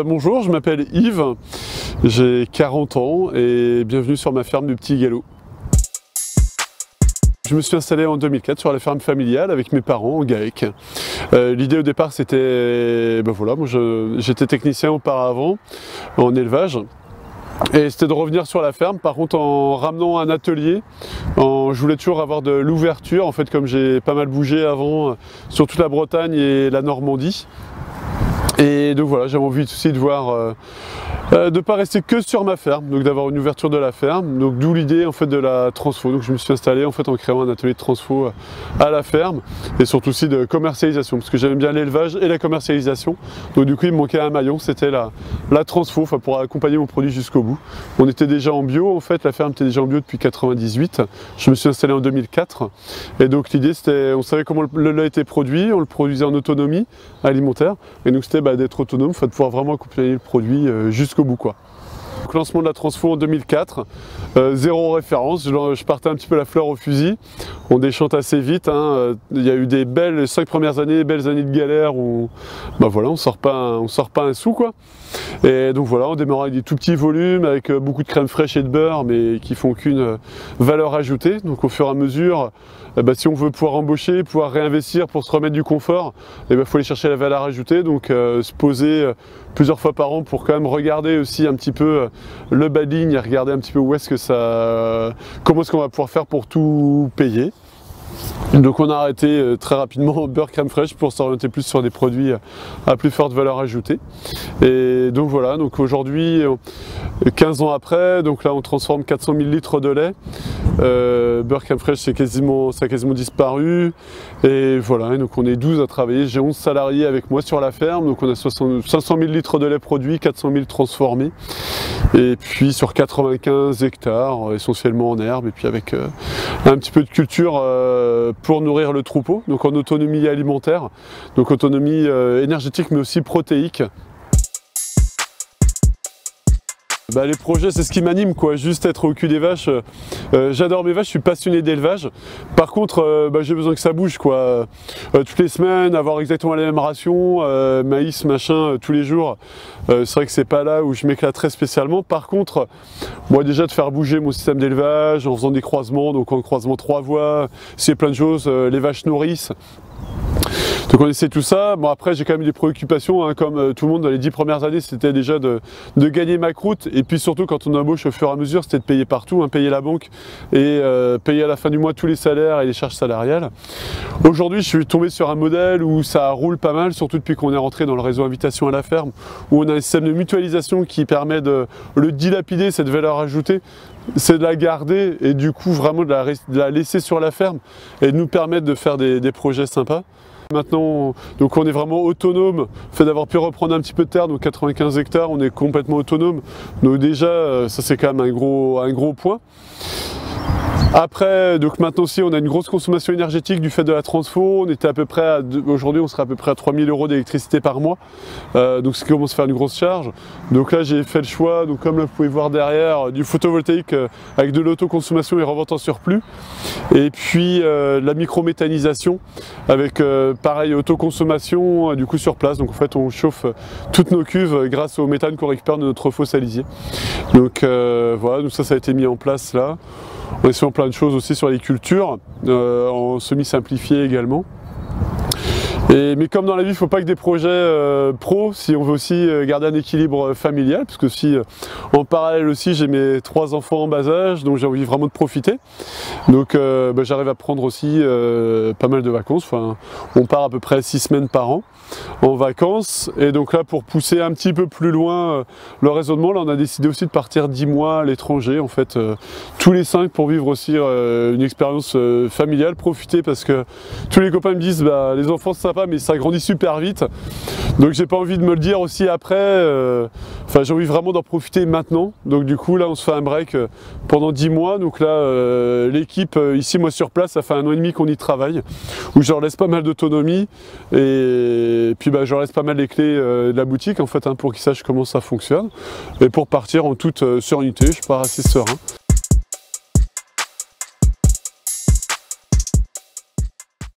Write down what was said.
Bonjour, je m'appelle Yves, j'ai 40 ans et bienvenue sur ma ferme du Petit Galop. Je me suis installé en 2004 sur la ferme familiale avec mes parents en GAEC. L'idée au départ c'était, moi j'étais technicien auparavant en élevage. Et c'était de revenir sur la ferme, par contre en ramenant un atelier, je voulais toujours avoir de l'ouverture, en fait comme j'ai pas mal bougé avant sur toute la Bretagne et la Normandie. Et donc voilà, j'avais envie aussi de voir, de ne pas rester que sur ma ferme, donc d'avoir une ouverture de la ferme, donc d'où l'idée en fait de la transfo. Donc je me suis installé en fait en créant un atelier de transfo à la ferme et surtout aussi de commercialisation, parce que j'aime bien l'élevage et la commercialisation. Donc du coup il me manquait un maillon, c'était la transfo, enfin pour accompagner mon produit jusqu'au bout. On était déjà en bio en fait, la ferme était déjà en bio depuis 98. Je me suis installé en 2004 et donc l'idée c'était, on savait comment le lait était produit, on le produisait en autonomie alimentaire et donc c'était d'être autonome, de pouvoir vraiment accompagner le produit jusqu'au bout quoi. Donc, lancement de la transfo en 2004, zéro référence, je partais un petit peu la fleur au fusil, on déchante assez vite, il y a eu des belles 5 premières années, belles années de galère où on sort pas un sou quoi. Et donc voilà, on démarre avec des tout petits volumes, avec beaucoup de crème fraîche et de beurre, mais qui font qu'une valeur ajoutée. Donc au fur et à mesure, si on veut pouvoir embaucher, pouvoir réinvestir pour se remettre du confort, il faut aller chercher la valeur ajoutée, donc se poser plusieurs fois par an pour quand même regarder aussi un petit peu le bas de ligne et regarder un petit peu comment est-ce qu'on va pouvoir faire pour tout payer. Donc on a arrêté très rapidement beurre crème fraîche pour s'orienter plus sur des produits à plus forte valeur ajoutée. Et donc voilà, donc aujourd'hui, 15 ans après, donc là on transforme 400 000 litres de lait. Beurre crème fraîche ça a quasiment disparu. Et voilà, et donc on est 12 à travailler, j'ai 11 salariés avec moi sur la ferme, donc on a 500 000 litres de lait produit, 400 000 transformés. Et puis sur 95 hectares, essentiellement en herbe, et puis avec un petit peu de culture pour nourrir le troupeau, donc en autonomie alimentaire, donc autonomie énergétique mais aussi protéique. Les projets c'est ce qui m'anime quoi, juste être au cul des vaches. J'adore mes vaches, je suis passionné d'élevage. Par contre j'ai besoin que ça bouge quoi. Toutes les semaines, avoir exactement la même ration, maïs machin tous les jours. C'est vrai que c'est pas là où je m'éclate très spécialement. Par contre, moi déjà de faire bouger mon système d'élevage en faisant des croisements, donc en croisement 3 voies, s'il y a plein de choses, les vaches nourrissent. Donc on essaie tout ça. Bon après j'ai quand même des préoccupations, comme tout le monde dans les 10 premières années, c'était déjà de gagner ma croûte. Et puis surtout quand on embauche au fur et à mesure, c'était de payer partout, payer la banque et payer à la fin du mois tous les salaires et les charges salariales. Aujourd'hui je suis tombé sur un modèle où ça roule pas mal, surtout depuis qu'on est rentré dans le réseau invitation à la ferme, où on a un système de mutualisation qui permet de le dilapider, cette valeur ajoutée. C'est de la garder et du coup vraiment de la laisser sur la ferme et de nous permettre de faire des projets sympas. Maintenant, donc on est vraiment autonome, le fait d'avoir pu reprendre un petit peu de terre, donc 95 hectares, on est complètement autonome. Donc déjà, ça c'est quand même un gros point. Après, donc maintenant aussi, on a une grosse consommation énergétique du fait de la transfo. On était à peu près aujourd'hui, on serait à peu près à 3 000 € d'électricité par mois. Donc ce qui commence à faire une grosse charge. Donc là, j'ai fait le choix, donc comme là, vous pouvez voir derrière, du photovoltaïque avec de l'autoconsommation et revente en surplus. Et puis la microméthanisation avec pareil, autoconsommation du coup sur place. Donc en fait, on chauffe toutes nos cuves grâce au méthane qu'on récupère de notre faux salisier. Donc voilà, donc ça a été mis en place là. On est sur plein de choses aussi sur les cultures, en semi-simplifié également. Mais comme dans la vie, il ne faut pas que des projets pro, si on veut aussi garder un équilibre familial, parce que si en parallèle aussi j'ai mes 3 enfants en bas âge, donc j'ai envie vraiment de profiter. Donc j'arrive à prendre aussi pas mal de vacances, enfin, on part à peu près 6 semaines par an en vacances, et donc là pour pousser un petit peu plus loin le raisonnement, là on a décidé aussi de partir 10 mois à l'étranger, en fait tous les 5 pour vivre aussi une expérience familiale, profiter parce que tous les copains me disent les enfants c'est sympa mais ça grandit super vite, donc j'ai pas envie de me le dire aussi après, j'ai envie vraiment d'en profiter maintenant. Donc du coup là on se fait un break pendant 10 mois, donc là l'équipe ici moi sur place ça fait 1 an et demi qu'on y travaille, où je leur laisse pas mal d'autonomie et puis je leur laisse pas mal les clés de la boutique en fait pour qu'ils sachent comment ça fonctionne et pour partir en toute sérénité, je pars assez serein.